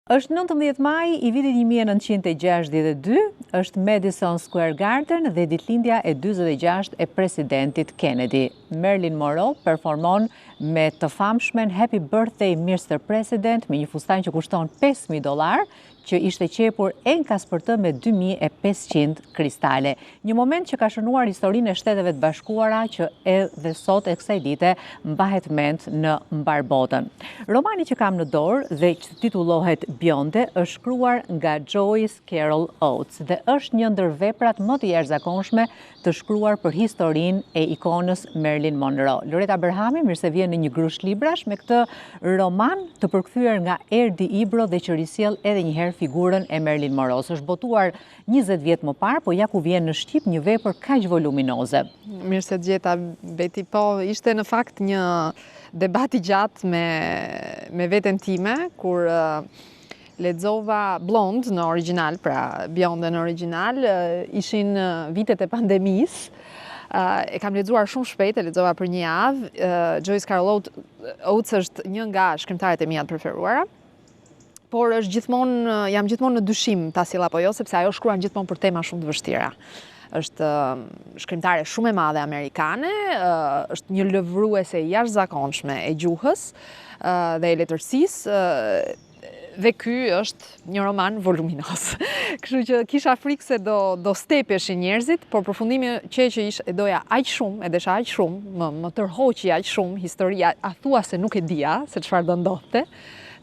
Është 19 maj i vitit 1962, është Madison Square Garden dhe ditëlindja e 46 e presidentit Kennedy. Marilyn Monroe performon me të famshmen Happy Birthday Mr. President me një fustan që kushton $5.000, që ishte qepur enkas për të me 2500 kristale. Një moment që ka shënuar historinë e Shteteve të Bashkuara që edhe sot e kësaj dite mbahet mend në mbar botën. Romani që kam në dorë dhe që titullohet Bjonde është shkruar nga Joyce Carol Oates dhe është një ndër veprat më të jashtëzakonshme të shkruar për historinë e ikonës Marilyn Monroe. Loreta Berhami, mirë se vjen në një grusht librash me këtë roman të përkthyer nga Erdi Ibro dhe që risjell edhe një herë figurën e Marilyn Monroe. Është botuar 20 vjet më parë, po ja ku vjen në shqip një vepër kaq voluminoze. Mirë se gjeta, Beti, po ishte në fakt një debat i gjatë me veten time, kur lexova Blonde në original, pra Bjonde në original, ishin vitet e pandemisë. E kam lexuar shumë shpejt, e lexova për një javë. Joyce Carol Oates është një nga shkrimtarët e mia të preferuara. Por jam gjithmonë në dyshim ta sill apo jo, sepse ajo shkruan gjithmonë për tema shumë të vështira. Është shkrimtare shumë e madhe amerikane, është një lëvruese jashtëzakonshme e gjuhës dhe e letërsisë, dhe ky është një roman voluminoz. Kështu që kisha frikë se do stepeshin njerëzit, por përfundimi që e doja aq shumë, e desha aq shumë, më tërhoqi aq shumë historia, a thua se nuk e dija se çfarë do ndodhte.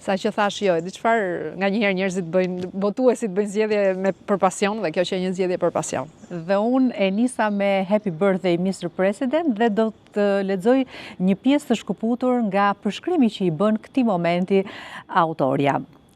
Sa që thash jo, edhe çfarë nganjëherë njerëzit botuesit bëjnë zgjedhje për pasion dhe kjo që një zgjedhje për pasion. Dhe unë e nisa me Happy Birthday Mr. President dhe do të lexoj një pjesë të shkëputur nga përshkrimi që i bën këtij momenti autorja.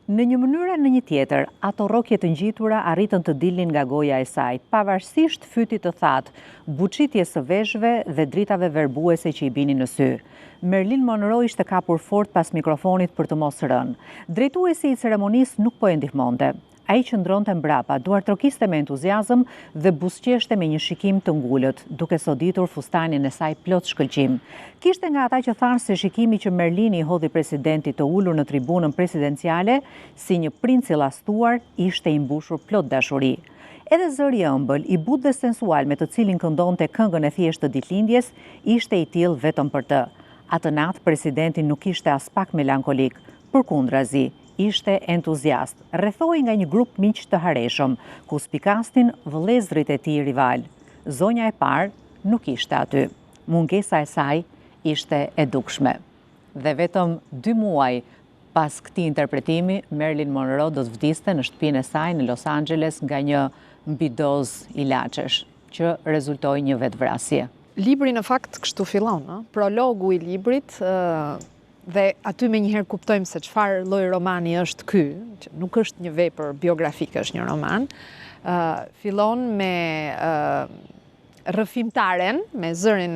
Në një mënyrë në një tjetër, ato rrokje të ngjitura arritën të dilnin nga goja e saj, pavarësisht fytit të thatë, buçitjes së veshëve dhe dritave verbuese që i binin në sy. Marilyn Monroe ishte kapur fort pas mikrofonit për të mos rënë. Drejtuesi i ceremonisë nuk po e ndihmonte. Ai qëndronte mbrapa, duar trokiste me entuziazëm dhe buzëqeshte me një shikim të ngulët, duke soditur fustanin e saj plot shkëlqim. Kishte nga ata që thanë se shikimi që Marilyn i hodhi presidentit të ulur në tribunën presidenciale si një princ i llastuar ishte i mbushur plot dashuri. Edhe zëri i ëmbël, i butë dhe sensual me të cilin këndonte këngën e thjeshtë të ditëlindjes, ishte i tillë vetëm për të. Atë natë presidenti nuk ishte as pak melankolik, përkundrazi, ishte entuziast, rrethoi nga një grup miq të hareshëm, ku spikasnin vëllezërit e tij rival. Zonja e parë nuk ishte aty. Mungesa e saj ishte e dukshme. Dhe vetëm 2 muaj pas këtij interpretimi, Marilyn Monroe do të vdiste në shtëpinë e saj në Los Angeles nga një mbidoz ilaçesh, që rezultoi një vetvrasje. Libri në fakt kështu fillon, prologu i librit, dhe aty me njëherë kuptojmë se çfarë lloj romani është ky, që nuk është një vepër biografike, është një roman. Fillon me rrëfimtaren, me zërin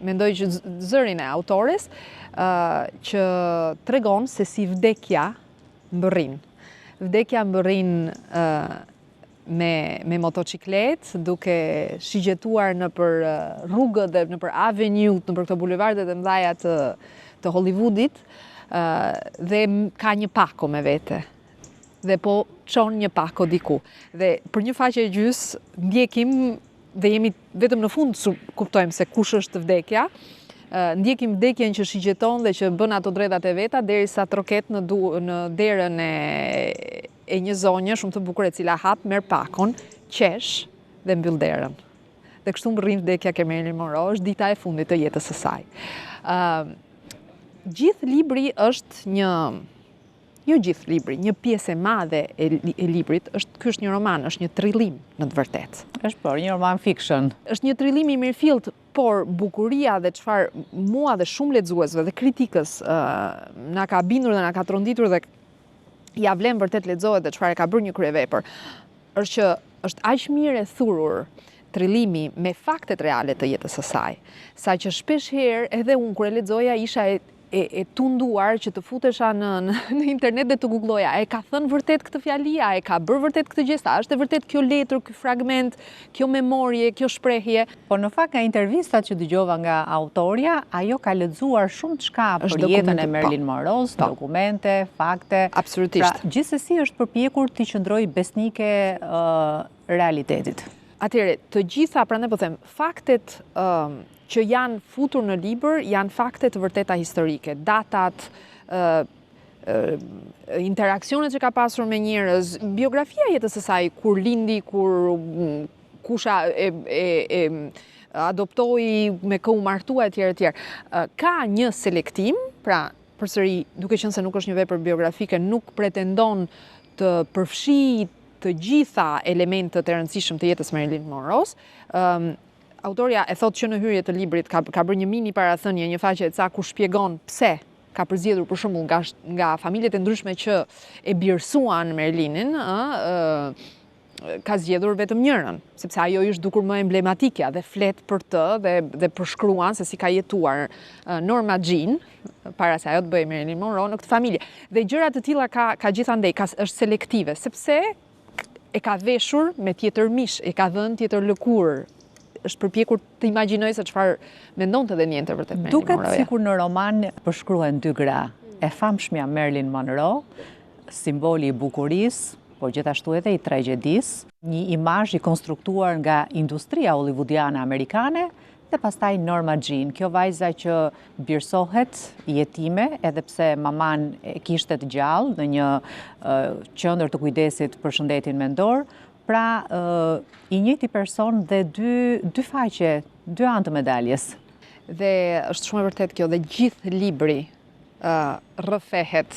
mendoj që zërin e autores, që tregon se si vdekja mbërrin. Vdekja mbërrin me motociklet, duke shigjetuar nëpër rrugët dhe nëpër avenue, nëpër këto bulevardet e mëdha të Hollywoodit, dhe ka një pako me vete. Dhe po çon një pako diku. Dhe për një faqe e gjys ndjekim dhe jemi vetëm në fund kuptojmë se kush është vdekja. Ndjekim vdekjen që shigjeton dhe që bën ato dredhat e veta derisa troket në derën e një zonje shumë të bukur e cila hap, merr pakon, qesh dhe mbyll derën. Dhe kështu mbërrin vdekja ke Marilyn Monroe, është dita e fundit të jetës së saj. Gjithë libri është një pjesë e madhe e librit, ky është një roman, është një trillim në të vërtetë. Është një roman fiction. Është një trillim i mirëfillt, por bukuria dhe çfarë mua dhe shumë lexuesve dhe kritikës na ka bindur dhe na ka tronditur dhe ja vlen vërtet lexohet dhe çfarë ka bërë një kryevepër, është që është aq mirë e thurur trillimi me faktet reale të jetës së saj, sa që shpesh herë edhe unë kur e lexoja isha e tunduar që të futesha në internet dhe të googloja, e ka thënë vërtet këtë fjalia, e ka bërë vërtet këtë gjesta, është e vërtet kjo letër, kjo fragment, kjo memorie, kjo shprehje. Po në fakt nga intervistat që dëgjova nga autoria, ajo ka lexuar shumë çka për jetën e Marilyn Monroe, dokumente, fakte. Absolutisht. Pra, gjithsesi është përpjekur të qëndrojë besnike realitetit. Atëherë, të gjitha, prandaj po them, faktet që janë futur në libër janë fakte të vërteta historike, datat, interaksionet që ka pasur me njerëz, biografia jetës së saj, kur lindi, kur kusha e adoptoi, me kë u martua etj. Ka një selektim, pra përsëri, duke qenë se nuk është një vepër biografike, nuk pretendon të përfshijë të gjitha elementët e rëndësishëm të jetës Marilyn Monroe. Autoria e thot që në hyrje të librit ka bërë një mini parathënie, një faqe e ca ku shpjegon pse ka përzgjedhur për shembull nga familjet e ndryshme që e birësuan Marilynin, ka zgjedhur vetëm njërën, sepse ajo është dukur më emblematike dhe flet për të dhe përshkruan se si ka jetuar Norma Jean para se ajo të bëjë Marilyn Monroe në këtë familje. Dhe gjëra të tilla ka gjithandej, është selektive, sepse e ka veshur me tjetër mish, e ka dhënë tjetër lëkurë. Është përpjekur të imagjinoj se çfarë mendonte dhe njënte vërtet Marilyn Monroe. Duket sikur në roman përshkruhen dy gra, e famshmja Marilyn Monroe, simboli i bukurisë, por gjithashtu edhe i tragjedisë, një imazh i konstruktuar nga industria hollywoodiane amerikane, dhe pastaj Norma Jean, kjo vajza që birësohet jetime, edhe pse maman e kishte të gjallë në një qendër të kujdesit për shëndetin mendor. Pra, i njëjti person dhe dy faqe, dy anë të medaljes. Dhe është shumë e vërtet kjo, dhe gjithë libri rrëfehet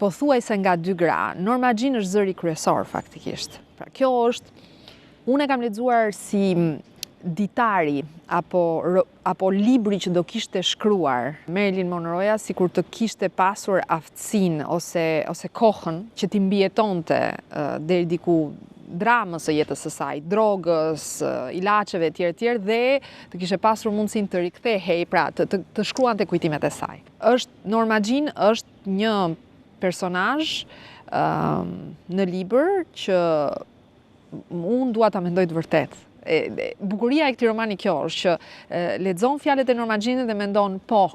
pothuajse nga dy gra. Norma Jean është zëri kryesor faktikisht. Pra, kjo është, unë e kam lexuar si ditari apo libri që do kishte shkruar Marilyn Monroe, sikur të kishte pasur aftësinë ose kohën që t'i mbijetonte deri diku dramës së jetës së saj, drogës, ilaçeve etj. Dhe të kishte pasur mundësinë të rikthehej, pra të shkruante kujtimet e saj. Norma Jean është një personazh në libër që unë dua ta mendoj të vërtetë. Bukuria e këtij romani kjo është që lexon fjalët e Norma Jean dhe mendon, po,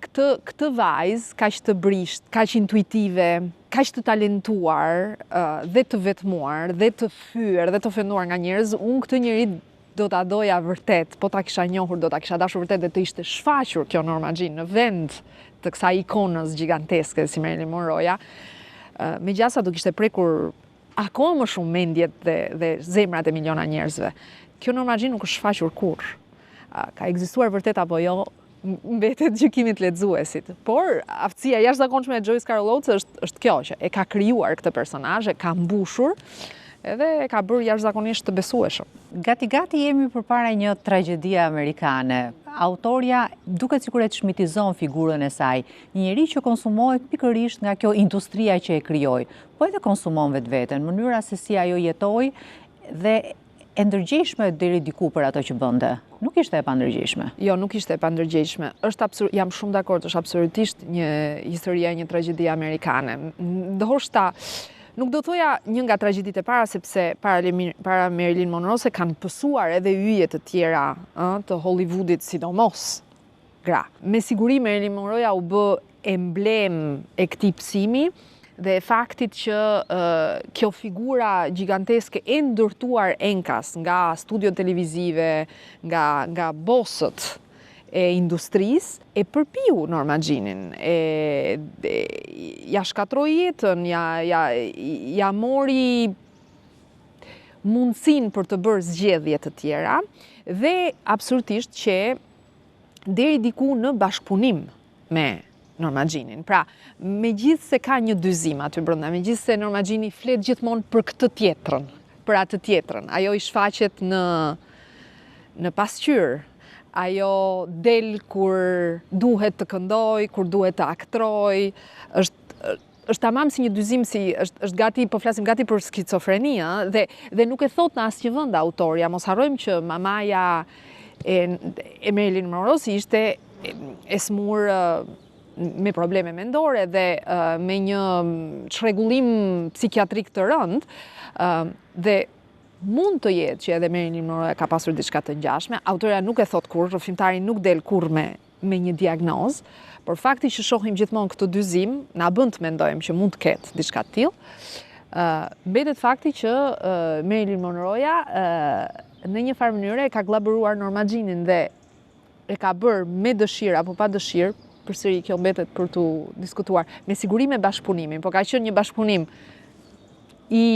këtë vajzë kaq të brisht, kaq intuitive, kaq të talentuar dhe të vetmuar dhe të fyer dhe të ofenduar nga njerëz, unë këtë njeri do ta doja vërtet, po ta kisha njohur, do ta kisha dashur vërtet dhe të ishte shfaqur kjo Norma Jean në vend të kësaj ikonës giganteske si Marilyn Monroe. Megjithëse do kishte prekur akoma më shumë mendjet dhe zemrat e miliona njerëzve. Kjo Norma Jean nuk është shfaqur kurrë. Ka ekzistuar vërtet apo jo, mbetet gjykimit lexuesit. Por aftësia jashtëzakonshme e Joyce Carol Oates është kjo, që e ka krijuar këtë personazh, e ka mbushur edhe e ka bërë jashtëzakonisht të besueshëm. Gati jemi përpara një tragjedie amerikane. Autoria duket sikur e çmitizon figurën e saj, një njerëz që konsumohet pikërisht nga kjo industria që e krijoi, po edhe konsumon vetveten, mënyra se si ajo jetoi dhe e ndërgjegjshme deri diku për ato që bënte. Nuk ishte e pandërgjegjshme. Jo, nuk ishte e pandërgjegjshme. Jam shumë dakord, është absolutisht një historia e një tragjedie amerikane. Ndoshta nuk do thoja një nga tragjeditë e para, sepse para Marilyn Monroe se kanë pësuar edhe yje të tjera të Hollywoodit, sidomos gra. Me siguri Marilyn Monroe u bë emblem e këtij psimi dhe faktit që kjo figura giganteske e ndërtuar enkas nga studiot televizive, nga bosët e industrisë, e përpiu Norma Jeanin, ja shkatroi jetën, ja mori mundësinë për të bërë zgjedhje të tjera dhe absolutisht që deri diku në bashkëpunim me Norma Jeanin. Pra, megjithse ka një dyzim aty brenda, megjithse Norma Jean flet gjithmonë për këtë tjetrën, për atë tjetrën, ajo i shfaqet në pasqyrë. Ajo del kur duhet të këndoj, kur duhet të aktroj, është tamam si një dyzim, është gati, po flasim gati për skizofrenia, dhe nuk e thot në asnjë vend autoria. Mos harrojmë që mamaja e Marilyn Monroe ishte e smur me probleme mendore dhe me një çrregullim psikiatrik të rënd, dhe mund të jetë që edhe Marilyn Monroe ka pasur diçka të ngjashme. Autorea nuk e thot kurrë, filmtari nuk del kurrë me një diagnozë, por fakti që shohim gjithmonë këtë dyzim na bën të mendojmë që mund të ketë diçka të tillë. Mbetet fakti që Marilyn Monroe në një farë mënyrë ka glabëruar Norma Jeanin dhe e ka bërë me dëshirë apo pa dëshirë, përsëri kjo mbetet për tu diskutuar, me siguri me bashkëpunimin, por ka qenë një bashkëpunim i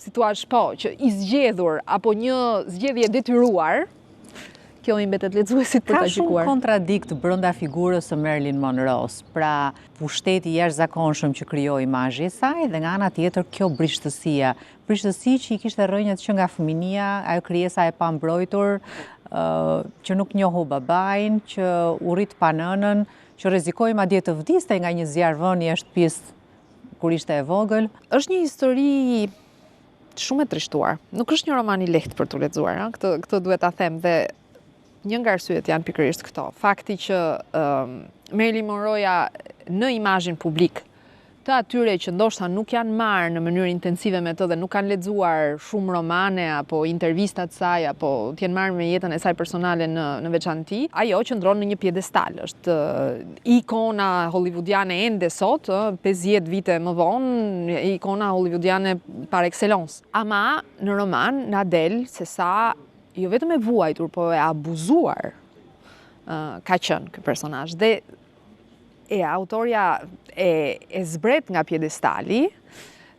që i zgjedhur apo një zgjedhje detyruar, kjo i mbetet lexuesit për ta gjykuar. Ka shumë kontradikt brenda figurës së Marilyn Monroe, pra pushteti jashtëzakonshëm që krijoi imazhi i saj dhe nga ana tjetër kjo brishtësia që i kishte rrënjët që nga fëminia, ajo krijesa e pambrojtur, që nuk njohu babain, që u rrit pa nënën, që rrezikoi madje të vdiste nga një zjarrvënie e shtëpisë kur ishte e vogël. Është një histori shumë e trishtuar. Nuk është një roman i lehtë për tu lexuar, këtë duhet ta them, dhe një nga arsyet janë pikërisht këto. Fakti që Marilyn Monroe në imazhin publik të atyre që ndoshta nuk janë marrë në mënyrë intensive me të dhe nuk kanë lexuar shumë romane apo intervistat saj apo të jenë marrë me jetën e saj personale në veçanti, ajo qëndron në një piedestal. Është ikona hollywoodiane ende sot, 50 vite më vonë, ikona hollywoodiane par excellence. Ama në roman na del se sa jo vetëm e vuajtur, po e abuzuar ka qenë ky personazh. Dhe autoria e zbret nga piedestali,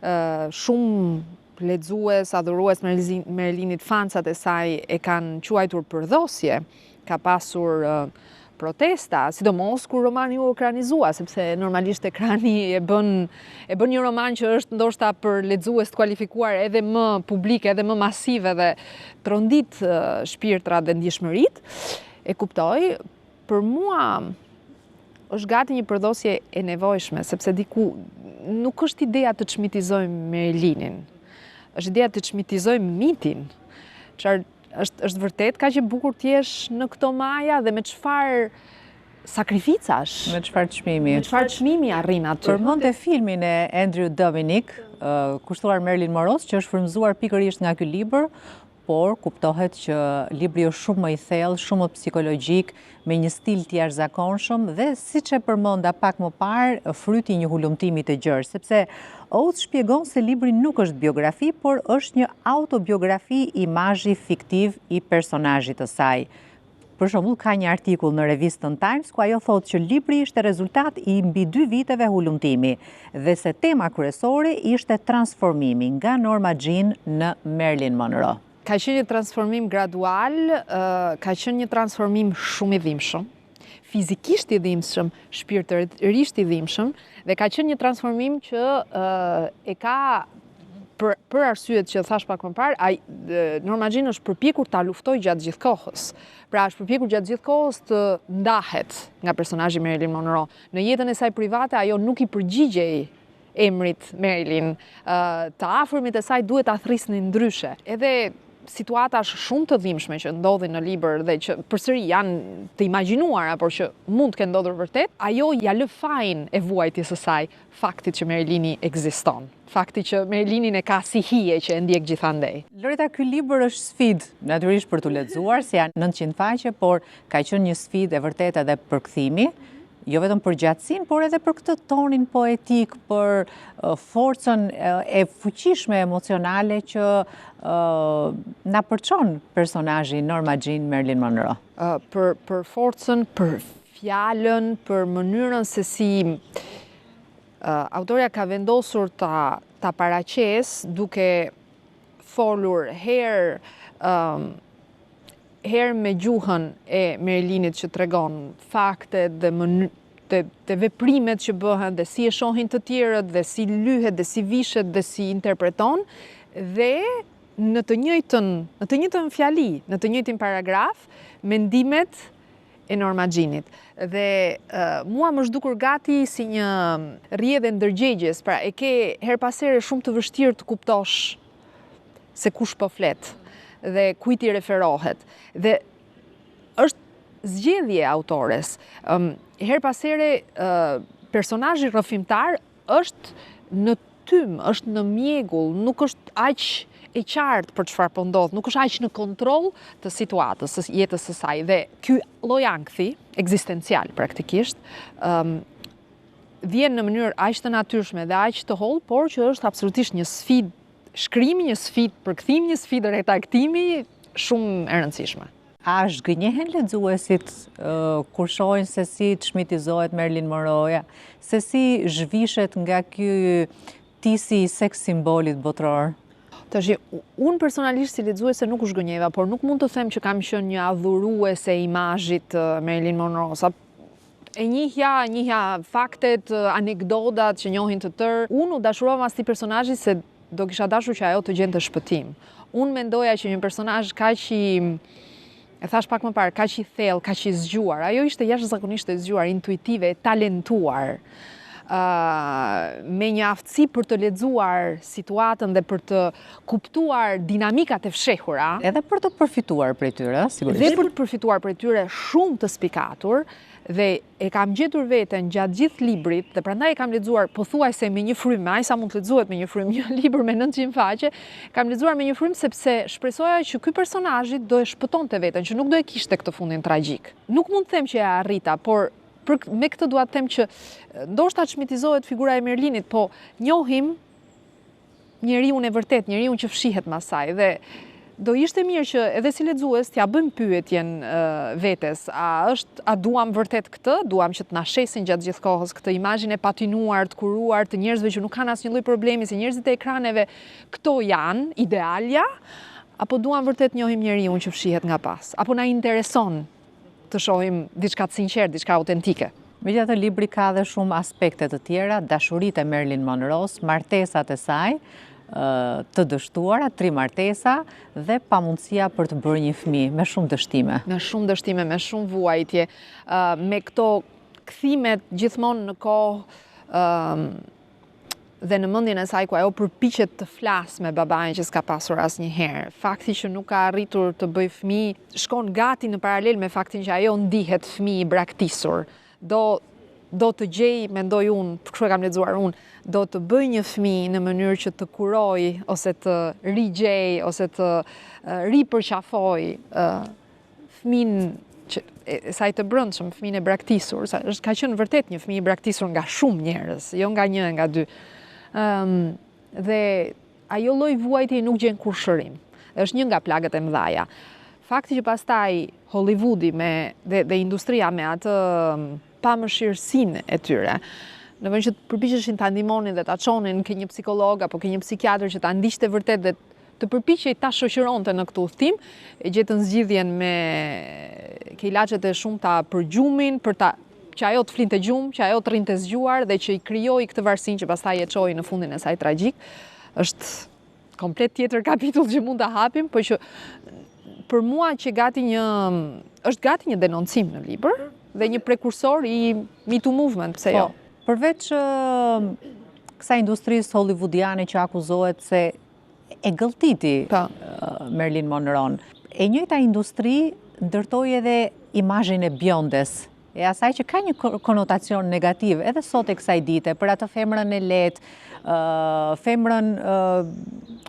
shumë lexues, adhurues Marilinit, fansat e saj e kanë quajtur përdhosje, ka pasur protesta, sidomos kur romani u ekranizua, sepse normalisht ekrani e bën një roman që është ndoshta për lexues të kualifikuar edhe më publik, edhe më masive dhe trondit shpirtrat dhe ndjeshmëritë. E kuptoj, për mua është gati një përdhosje e nevojshme, sepse diku nuk është ideja të çmitizojmë Marylinin, është ideja të çmitizojmë mitin. Është vërtet ka që bukur t'jesh në këto maja dhe me çfarë sakrificash, me çfarë çmimi arrin aty. Përmendte filmin e Andrew Dominik, kushtuar Marilyn Monroe, që është frymëzuar pikërisht nga ky libër, por kuptohet që libri është shumë më i thellë, shumë më psikologjik, me një stil të jashtëzakonshëm dhe siç e përmenda pak më parë, fryti i një hulumtimi të gjerë, sepse Oates shpjegon se libri nuk është biografi, por është një autobiografi imazhi fiktiv i personazhit të saj. Për shembull, ka një artikull në revistën Times ku ajo thotë që libri ishte rezultat i mbi 2 viteve hulumtimi dhe se tema kryesore ishte transformimi nga Norma Jean në Marilyn Monroe. Ka qenë një transformim gradual, ka qenë një transformim shumë i dhimbshëm, fizikisht i dhimbshëm, shpirtërisht i dhimbshëm, dhe ka qenë një transformim që e ka për arsyet që thash pak më parë, Norma Jean është përpjekur ta luftojë gjatë gjithë kohës. Pra është përpjekur gjatë gjithë kohës të ndahet nga personazhi Marilyn Monroe. Në jetën e saj private ajo nuk i përgjigjej emrit Marilyn, të afërmit e saj duhet ta thrisnin ndryshe. Edhe situata është shumë të dhimbshme që ndodhin në libër dhe që përsëri janë të imagjinuara, por që mund të kenë ndodhur vërtet, ajo ja lë fajin e vuajtjes së saj faktit që Marylini ekziston. Fakti që Marylinin e ka si hije që e ndjek gjithandej. Loreta, ky libër është sfidë, natyrisht për tu lexuar, se janë 900 faqe, por ka qenë një sfidë e vërtetë edhe për kthimi. Jo vetëm për gjatësinë, por edhe për këtë tonin poetik, për forcën e fuqishme emocionale që na përçon personazhi Norma Jean Marilyn Monroe. Për forcën, për fjalën, për mënyrën se si autoria ka vendosur ta paraqesë duke folur herë me gjuhën e Marilinit që tregon faktet dhe veprimet që bëhen dhe si e shohin të tjerët dhe si lyhet dhe si vishet dhe si interpreton, dhe në të njëjtën fjali, në të njëjtin paragraf, mendimet e Norma Jeanit. Dhe mua më është dukur gati si një rrjedhje ndërgjegjes, pra e ke her pas here shumë të vështirë të kuptosh se kush po flet dhe kujt i referohet. Dhe është zgjedhje e autores. Her pas here personazhi rrëfimtar është në tym, është në mjegull, nuk është aq e qartë për çfarë po ndodh, nuk është aq në kontroll të situatës, së jetës së saj. Dhe ky lloj ankthi ekzistencial praktikisht vjen në mënyrë aq të natyrshme dhe aq të hollë, por që është absolutisht një sfidë shkrimi, një sfidë përkthimi, një sfidë redактimi shumë e rëndësishme. A zhgënjehen lexuesit kur shohin se si çmitizohet Marilyn Monroe, se si zhvishet nga ky tisi i seks simbolit botror? Tash, unë personalisht si lexuese nuk u zhgënjeva, por nuk mund të them që kam qenë një adhuruese e imazhit Marilyn Monroe. E njihja faktet, anekdotat që njohin të tërë. Unë u dashurova as ti personazhi se do kisha dashur që ajo të gjente shpëtim. Unë mendoja që një personazh kaq i, e thash pak më parë, kaq i thellë, kaq i zgjuar. Ajo ishte jashtëzakonisht e zgjuar, intuitive, e talentuar. Me një aftësi për të lexuar situatën dhe për të kuptuar dinamikat e fshehura. Edhe për të përfituar prej tyre, sigurisht. Dhe për të përfituar prej tyre shumë të spikatur, dhe e kam gjetur veten gjatë gjithë librit, dhe prandaj e kam lexuar pothuajse me një frymë, aq sa mund të lexohet me një frymë, një libër me 900 faqe, kam lexuar me një frymë sepse shpresoja që ky personazhi do e shpëtonte veten, që nuk do e kishte këtë fundin tragjik. Nuk mund të them që e arrita, por me këtë dua të them që ndoshta çmitizohet figura e Merlinit, po njohim njeriun e vërtet, njeriun që fshihet mas saj, dhe do ishte mirë që edhe si lexues t'ja bëjmë pyetjen vetes, a duam vërtet këtë, duam që të na shesin gjatë gjithë kohës këtë imazhin e patinuar, të kuruar të njerëzve që nuk kanë asnjë lloj problemi, se njerëzit e ekraneve këto janë idealja, apo duam vërtet njohim njeriun që fshihet nga pas, apo na intereson të shohim diçka të sinqertë, diçka autentike. Megjithatë, libri ka dhe shumë aspekte të tjera, dashuritë e Marilyn Monroe, martesat e saj, të dështuara, 3 martesa dhe pamundësia për të bërë një fëmijë me shumë dështime. Me shumë dështime, me shumë vuajtje, me këto kthimet gjithmonë në kohë dhe në mendjen e saj ku ajo përpiqet të flasë me babain që s'ka pasur asnjëherë. Fakti që nuk ka arritur të bëjë fëmijë shkon gati në paralel me faktin që ajo ndihet fëmijë i braktisur. Do të gjej, mendoj unë, kështu e kam lexuar unë, do të bëj një fëmijë në mënyrë që të kuroj ose të rigjej ose të ripërqafoj fëmijën e saj të brendshëm, fëmijën e braktisur. Ka qenë vërtet një fëmijë i braktisur nga shumë njerëz, jo nga një, nga dy. Dhe ajo lloj vuajtje nuk gjen kur shërim. Është një nga plagët e mëdhaja. Fakti që pastaj Hollywoodi dhe industria me atë pamëshirësinë e tyre, në vend që të përpiqeshin ta ndihmonin dhe ta çonin ke një psikolog apo ke një psikiatër që ta ndiqte vërtet dhe të përpiqej ta shoqëronte në këtë udhtim, e gjetën zgjidhjen me ke ilaçet e shumta për gjumin, që ajo të flinte gjumë, që ajo të rrinte zgjuar dhe që i krijoi këtë varësinë që pastaj e çoi në fundin e saj tragjik. Është komplet tjetër kapitull që mund ta hapim, por që për mua që është gati një denoncim në libër dhe një prekursor i Me Too movement, pse jo? Përveç kësaj industrisë hollywoodiane që akuzohet se e gëlltiti Marilyn Monroe, e njëjta industri ndërtoi edhe imazhin e bjondes, e asaj që ka një konotacion negativ edhe sot e kësaj dite, për atë femrën e lehtë, femrën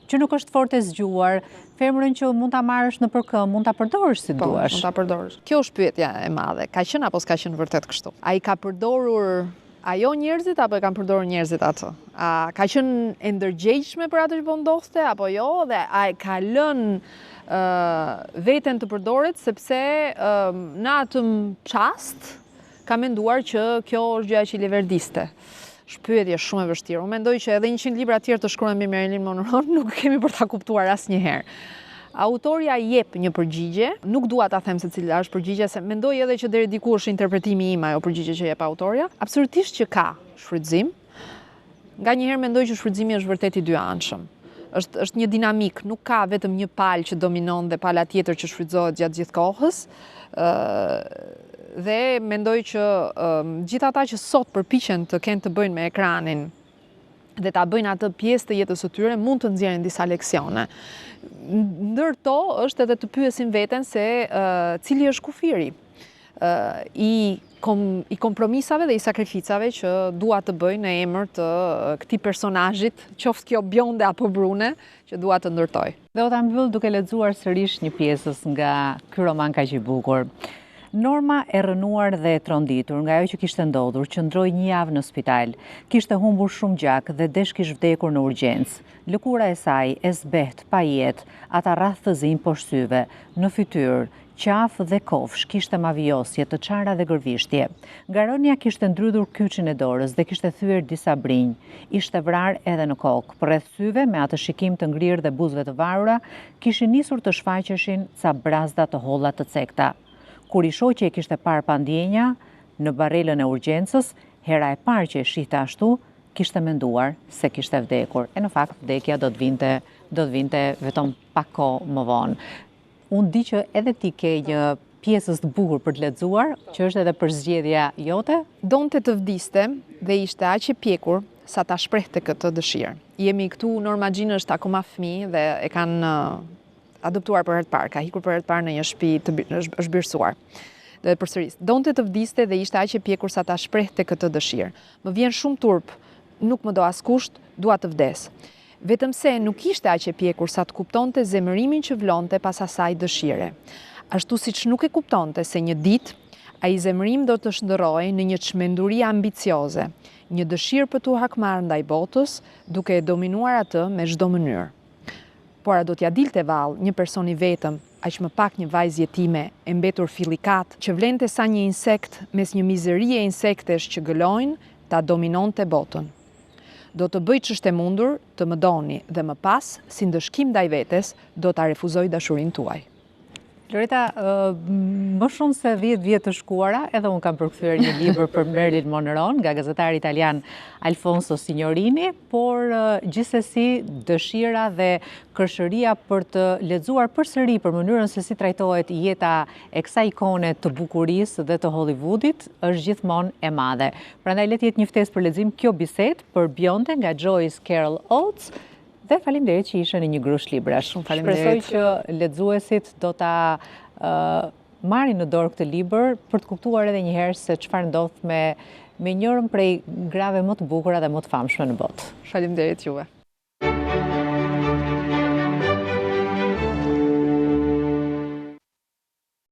që nuk është fort e zgjuar, femrën që mund ta marrësh në përkëm, mund ta përdorësh si duash. Mund ta përdorësh. Kjo është pyetja e madhe. Ka qenë apo s'ka qenë vërtet kështu? Ai ka përdorur ajo njerëzit apo e kanë përdorur njerëzit atë? A ka qenë e ndërgjegjshme për atë që po ndodhte apo jo, dhe a e ka lënë veten të përdoret sepse në atë çast ka menduar që kjo është gjëja që i leverdiste. Shpyetje shumë e vështirë. Unë mendoj që edhe 100 libra tjerë të shkruhen mbi Marilyn Monroe nuk kemi për ta kuptuar asnjëherë. Autorja jep një përgjigje, nuk dua ta them se cila është përgjigjja, se mendoj edhe që deri diku është interpretimi im ajo përgjigje që jep autorja. Absolutisht që ka shfrytëzim. Nganjëherë mendoj që shfrytëzimi është vërtet i dyanshëm. Është një dinamik, nuk ka vetëm një palë që dominon dhe pala tjetër që shfrytëzohet gjatë gjithë kohës. Dhe mendoj që gjithë ata që sot përpiqen të kenë të bëjnë me ekranin dhe ta bëjnë atë pjesë të jetës së tyre, mund të nxjerrin disa leksione. Ndërto është edhe të pyesin veten se cili është kufiri. i kompromisave dhe i sakrificave që dua të bëj në emër të këtij personazhit, qoftë kjo Bjonde apo Brune, që dua të ndërtoj. Dhe o ta mbyll duke lexuar sërish një pjesës nga ky roman kaq i bukur. Norma e rënuar dhe e tronditur nga ajo që kishte ndodhur, qëndroi një javë në spital. Kishte humbur shumë gjak dhe desh kish vdekur në urgjencë. Lëkura e saj e zbeht pa jetë, ata rreth të zinj poshtë syve, në fytyrë, qafë dhe kofsh, kishte mavijosje, të çara dhe gërvishtje. Nga rënja kishte ndrydhur kyçin e dorës dhe kishte thyer disa brinj. Ishte vrarë edhe në kokë. Përreth syve, me atë shikim të ngrirë dhe buzëve të varura, kishin nisur të shfaqeshin ca brazda të holla të cekta. Kur i shoqi e kishte parë pa ndjenja në barelën e urgjencës, hera e parë që e shihte ashtu, kishte menduar se kishte vdekur. E në fakt vdekja do të vinte vetëm pak kohë më vonë. Unë di që edhe ti ke një pjesës të bukur për të lexuar, që është edhe për zgjedhja jote. Donte të vdiste dhe ishte aq e pjekur sa ta shprehte këtë dëshirë. Jemi këtu, Norma Jean është akoma fëmijë dhe e kanë adoptuar për herë të parë, ka hikur për herë të parë në një shtëpi është birësuar. Dhe përsëris, donte të vdiste dhe ishte aq e pjekur sa ta shprehte këtë dëshirë. Më vjen shumë turp, nuk më do askusht, dua të vdes. Vetëm se nuk ishte aq e pjekur sa të kuptonte zemërimin që vlonte pas asaj dëshire. Ashtu siç nuk e kuptonte se një ditë ai zemërim do të shndërrohej në një çmenduri ambicioze, një dëshirë për t'u hakmarrë ndaj botës, duke e dominuar atë me çdo mënyrë. Por a do t'ja dilte vallë një person i vetëm, aq më pak një vajzë jetime e mbetur fillikat, që vlente sa një insekt mes një mizerie insektesh që gëlojnë, ta dominonte botën. Do të bëj ç'është e mundur të më doni dhe më pas, si ndëshkim ndaj vetes, do ta refuzoj dashurinë tuaj. Loreta, më shumë se 10 vjetë të shkuara, edhe unë kam përkthyer një libër për Marilyn Monroe nga gazetari italian Alfonso Signorini, por gjithsesi dëshira dhe kërshëria për të lexuar përsëri për mënyrën se si trajtohet jeta e kësaj ikone të bukurisë dhe të Hollywoodit është gjithmonë e madhe. Prandaj le të jetë një ftesë për lexim kjo bisedë për Bjonde nga Joyce Carol Oates. Dhe faleminderit që ishe në një grush librash. Shumë faleminderit. Shpresoj që lexuesit do ta marrin në dorë këtë libër për të kuptuar edhe një herë se çfarë ndodh me njërin prej grave më të bukura dhe më të famshme në botë. Faleminderit juve.